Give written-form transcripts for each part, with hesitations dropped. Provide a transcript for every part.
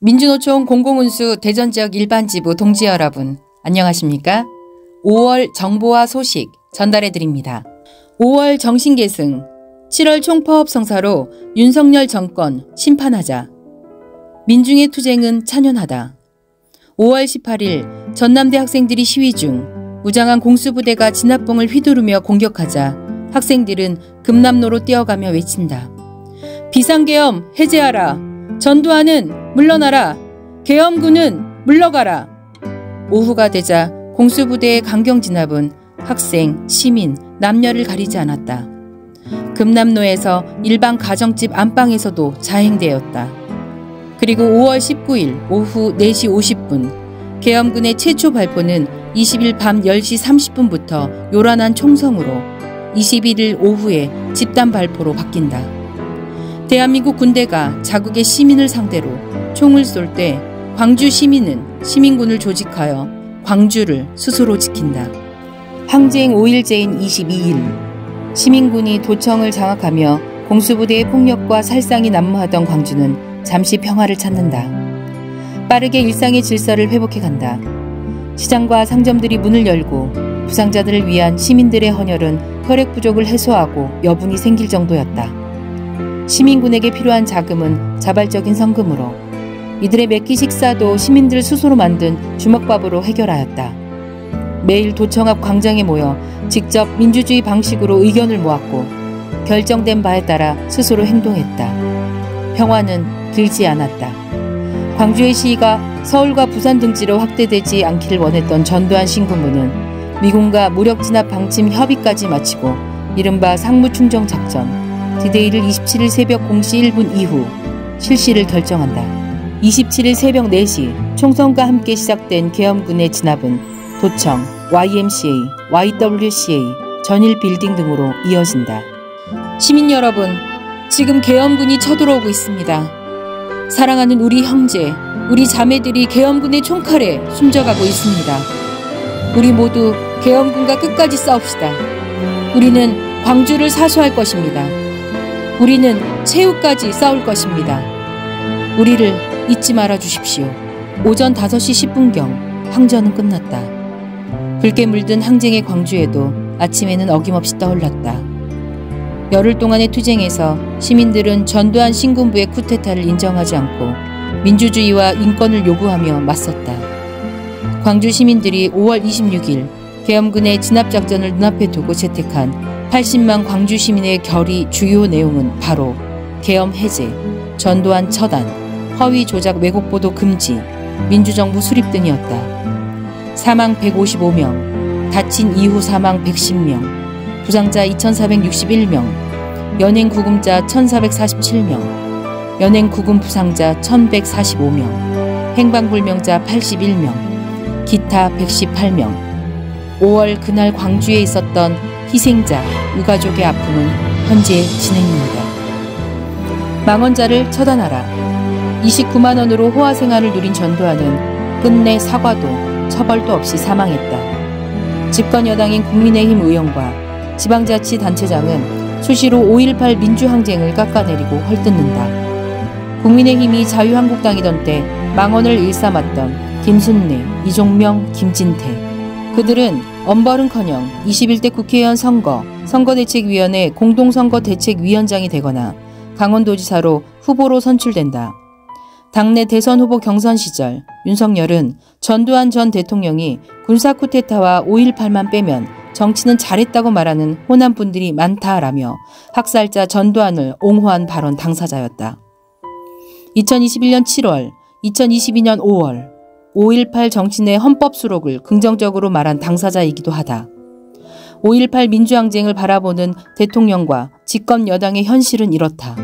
민주노총 공공운수 대전지역 일반지부 동지 여러분, 안녕하십니까? 5월 정보와 소식 전달해드립니다. 5월 정신계승, 7월 총파업 성사로 윤석열 정권 심판하자. 민중의 투쟁은 찬연하다. 5월 18일 전남대 학생들이 시위 중 무장한 공수부대가 진압봉을 휘두르며 공격하자 학생들은 금남로로 뛰어가며 외친다. 비상계엄 해제하라. 전두환은 물러나라. 계엄군은 물러가라. 오후가 되자 공수부대의 강경 진압은 학생, 시민, 남녀를 가리지 않았다. 금남로에서 일반 가정집 안방에서도 자행되었다. 그리고 5월 19일 오후 4시 50분 계엄군의 최초 발포는 20일 밤 10시 30분부터 요란한 총성으로 21일 오후에 집단 발포로 바뀐다. 대한민국 군대가 자국의 시민을 상대로 총을 쏠 때 광주 시민은 시민군을 조직하여 광주를 스스로 지킨다. 항쟁 5일째인 22일 시민군이 도청을 장악하며 공수부대의 폭력과 살상이 난무하던 광주는 잠시 평화를 찾는다. 빠르게 일상의 질서를 회복해간다. 시장과 상점들이 문을 열고 부상자들을 위한 시민들의 헌혈은 혈액 부족을 해소하고 여분이 생길 정도였다. 시민군에게 필요한 자금은 자발적인 성금으로, 이들의 매끼 식사도 시민들 스스로 만든 주먹밥으로 해결하였다. 매일 도청 앞 광장에 모여 직접 민주주의 방식으로 의견을 모았고 결정된 바에 따라 스스로 행동했다. 평화는 길지 않았다. 광주의 시위가 서울과 부산 등지로 확대되지 않기를 원했던 전두환 신군부는 미군과 무력 진압 방침 협의까지 마치고 이른바 상무충정 작전 디데이를 27일 새벽 0시 1분 이후 실시를 결정한다. 27일 새벽 4시 총성과 함께 시작된 계엄군의 진압은 도청, YMCA, YWCA, 전일 빌딩 등으로 이어진다. 시민 여러분, 지금 계엄군이 쳐들어오고 있습니다. 사랑하는 우리 형제, 우리 자매들이 계엄군의 총칼에 숨져가고 있습니다. 우리 모두 계엄군과 끝까지 싸웁시다. 우리는 광주를 사수할 것입니다. 우리는 최후까지 싸울 것입니다. 우리를 잊지 말아 주십시오. 오전 5시 10분경 항전은 끝났다. 붉게 물든 항쟁의 광주에도 아침에는 어김없이 떠올랐다. 열흘 동안의 투쟁에서 시민들은 전두환 신군부의 쿠데타를 인정하지 않고 민주주의와 인권을 요구하며 맞섰다. 광주 시민들이 5월 26일 계엄군의 진압작전을 눈앞에 두고 채택한 80만 광주 시민의 결의 주요 내용은 바로 계엄 해제, 전두환 처단, 허위 조작 왜곡 보도 금지, 민주정부 수립 등이었다. 사망 155명, 다친 이후 사망 110명, 부상자 2461명, 연행 구금자 1447명, 연행 구금 부상자 1145명, 행방불명자 81명, 기타 118명. 5월 그날 광주에 있었던 희생자, 유가족의 아픔은 현재 진행입니다. 망언자를 처단하라. 29만 원으로 호화 생활을 누린 전두환은 끝내 사과도 처벌도 없이 사망했다. 집권 여당인 국민의힘 의원과 지방자치단체장은 수시로 5.18 민주항쟁을 깎아내리고 헐뜯는다. 국민의힘이 자유한국당이던 때 망언을 일삼았던 김순례, 이종명, 김진태. 그들은 엄벌은커녕 21대 국회의원 선거대책위원회 공동선거대책위원장이 되거나 강원도지사로 후보로 선출된다. 당내 대선 후보 경선 시절 윤석열은 전두환 전 대통령이 군사 쿠데타와 5.18만 빼면 정치는 잘했다고 말하는 호남분들이 많다라며 학살자 전두환을 옹호한 발언 당사자였다. 2021년 7월, 2022년 5월 5.18 정치인의 헌법 수록을 긍정적으로 말한 당사자이기도 하다. 5.18 민주항쟁을 바라보는 대통령과 집권 여당의 현실은 이렇다.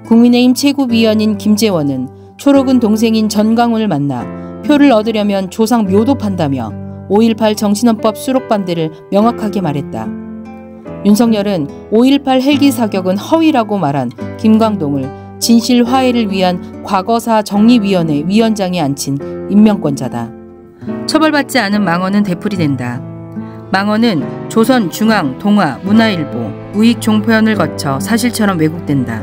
국민의힘 최고위원인 김재원은 초록은 동생인 전광훈을 만나 표를 얻으려면 조상 묘도 판다며 5.18 정신헌법 수록 반대를 명확하게 말했다. 윤석열은 5.18 헬기 사격은 허위라고 말한 김광동을 진실 화해를 위한 과거사 정리위원회 위원장에 앉힌 임명권자다. 처벌받지 않은 망언은 되풀이된다. 망언은 조선, 중앙, 동아, 문화일보, 우익 종편을 거쳐 사실처럼 왜곡된다.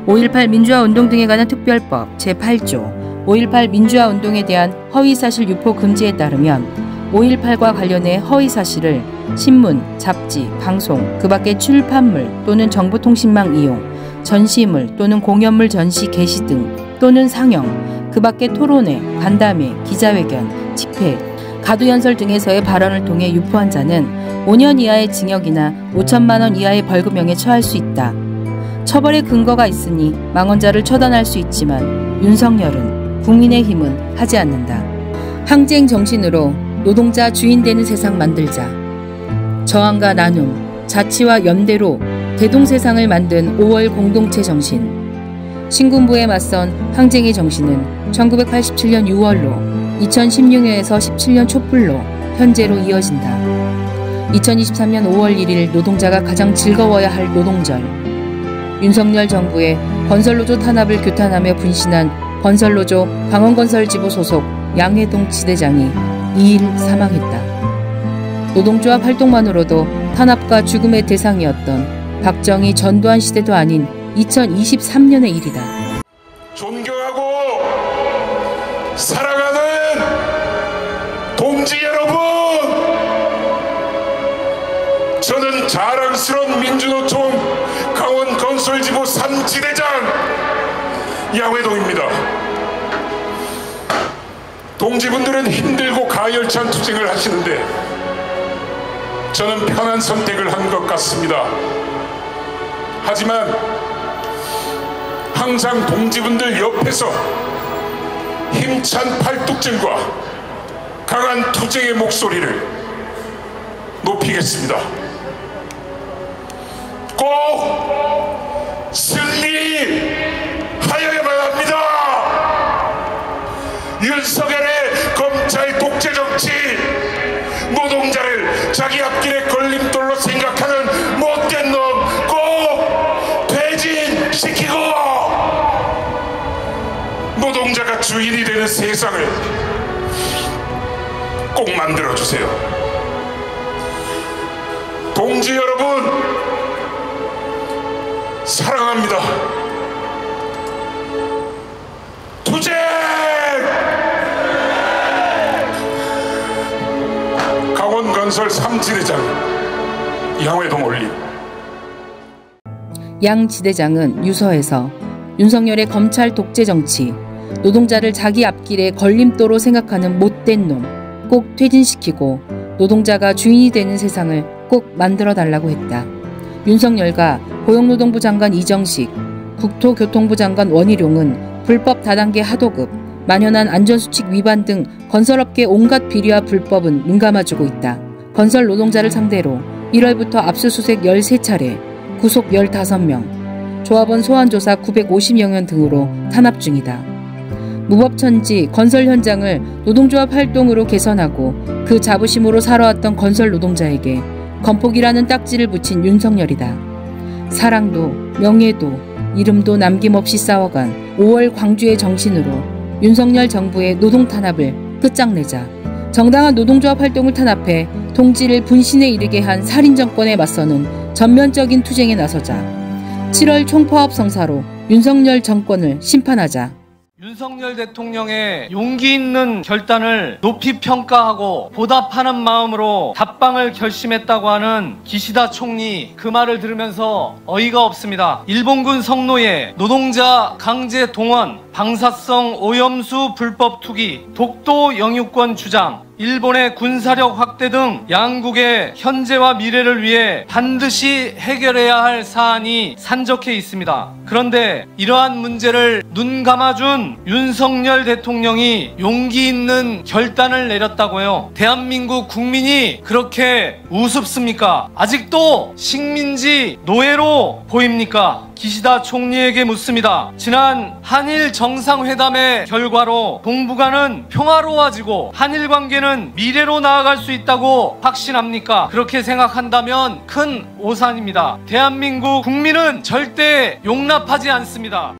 5.18 민주화운동 등에 관한 특별법 제8조 5.18 민주화 운동에 대한 허위사실 유포 금지에 따르면 5.18과 관련해 허위사실을 신문, 잡지, 방송, 그 밖의 출판물 또는 정보통신망 이용, 전시물 또는 공연물 전시 게시 등 또는 상영, 그 밖의 토론회, 간담회, 기자회견, 집회, 가두연설 등에서의 발언을 통해 유포한 자는 5년 이하의 징역이나 5천만 원 이하의 벌금형에 처할 수 있다. 처벌의 근거가 있으니 망언자를 처단할 수 있지만 윤석열은, 국민의힘은 하지 않는다. 항쟁 정신으로 노동자 주인 되는 세상 만들자. 저항과 나눔, 자치와 연대로 대동세상을 만든 5월 공동체 정신. 신군부에 맞선 항쟁의 정신은 1987년 6월로 2016년에서 17년 촛불로 현재로 이어진다. 2023년 5월 1일 노동자가 가장 즐거워야 할 노동절. 윤석열 정부의 건설노조 탄압을 규탄하며 분신한 건설노조 강원건설지부 소속 양해동 지대장이 2일 사망했다. 노동조합 활동만으로도 탄압과 죽음의 대상이었던 박정희 전두환 시대도 아닌 2023년의 일이다. 존경하고 사랑하는 동지 여러분, 저는 자랑스러운 민주노총 강원건설지부 3지대장 양회동입니다. 동지분들은 힘들고 가열찬 투쟁을 하시는데 저는 편한 선택을 한 것 같습니다. 하지만 항상 동지분들 옆에서 힘찬 팔뚝질과 강한 투쟁의 목소리를 높이겠습니다. 꼭 승리하여야만 합니다. 윤석열의 검찰 독재 정치, 노동자를 자기 앞길에 걸림돌로 생각하는 못된 놈 꼭 퇴진시키고 노동자가 주인이 되는 세상을 꼭 만들어주세요. 동지 여러분, 사랑합니다. 투쟁! 강원건설 3지대장 양회동 올림. 양 지대장은 유서에서 윤석열의 검찰 독재 정치, 노동자를 자기 앞길에 걸림돌로 생각하는 못된 놈 꼭 퇴진시키고 노동자가 주인이 되는 세상을 꼭 만들어달라고 했다. 윤석열과 고용노동부 장관 이정식, 국토교통부 장관 원희룡은 불법 다단계 하도급, 만연한 안전수칙 위반 등 건설업계 온갖 비리와 불법은 눈감아주고 있다. 건설 노동자를 상대로 1월부터 압수수색 13차례, 구속 15명, 조합원 소환조사 950여 명 등으로 탄압 중이다. 무법천지 건설 현장을 노동조합 활동으로 개선하고 그 자부심으로 살아왔던 건설 노동자에게 건폭이라는 딱지를 붙인 윤석열이다. 사랑도 명예도 이름도 남김없이 싸워간 5월 광주의 정신으로 윤석열 정부의 노동 탄압을 끝장내자. 정당한 노동조합 활동을 탄압해 동지를 분신에 이르게 한 살인 정권에 맞서는 전면적인 투쟁에 나서자. 7월 총파업 성사로 윤석열 정권을 심판하자. 윤석열 대통령의 용기 있는 결단을 높이 평가하고 보답하는 마음으로 답방을 결심했다고 하는 기시다 총리, 그 말을 들으면서 어이가 없습니다. 일본군 성노예, 노동자 강제 동원, 방사성 오염수 불법 투기, 독도 영유권 주장, 일본의 군사력 확대 등 양국의 현재와 미래를 위해 반드시 해결해야 할 사안이 산적해 있습니다. 그런데 이러한 문제를 눈 감아준 윤석열 대통령이 용기 있는 결단을 내렸다고요. 대한민국 국민이 그렇게 우습습니까? 아직도 식민지 노예로 보입니까? 기시다 총리에게 묻습니다. 지난 한일 정상회담의 결과로 동북아는 평화로워지고 한일 관계는 미래로 나아갈 수 있다고 확신합니까? 그렇게 생각한다면 큰 오산입니다. 대한민국 국민은 절대 용납하지 않습니다.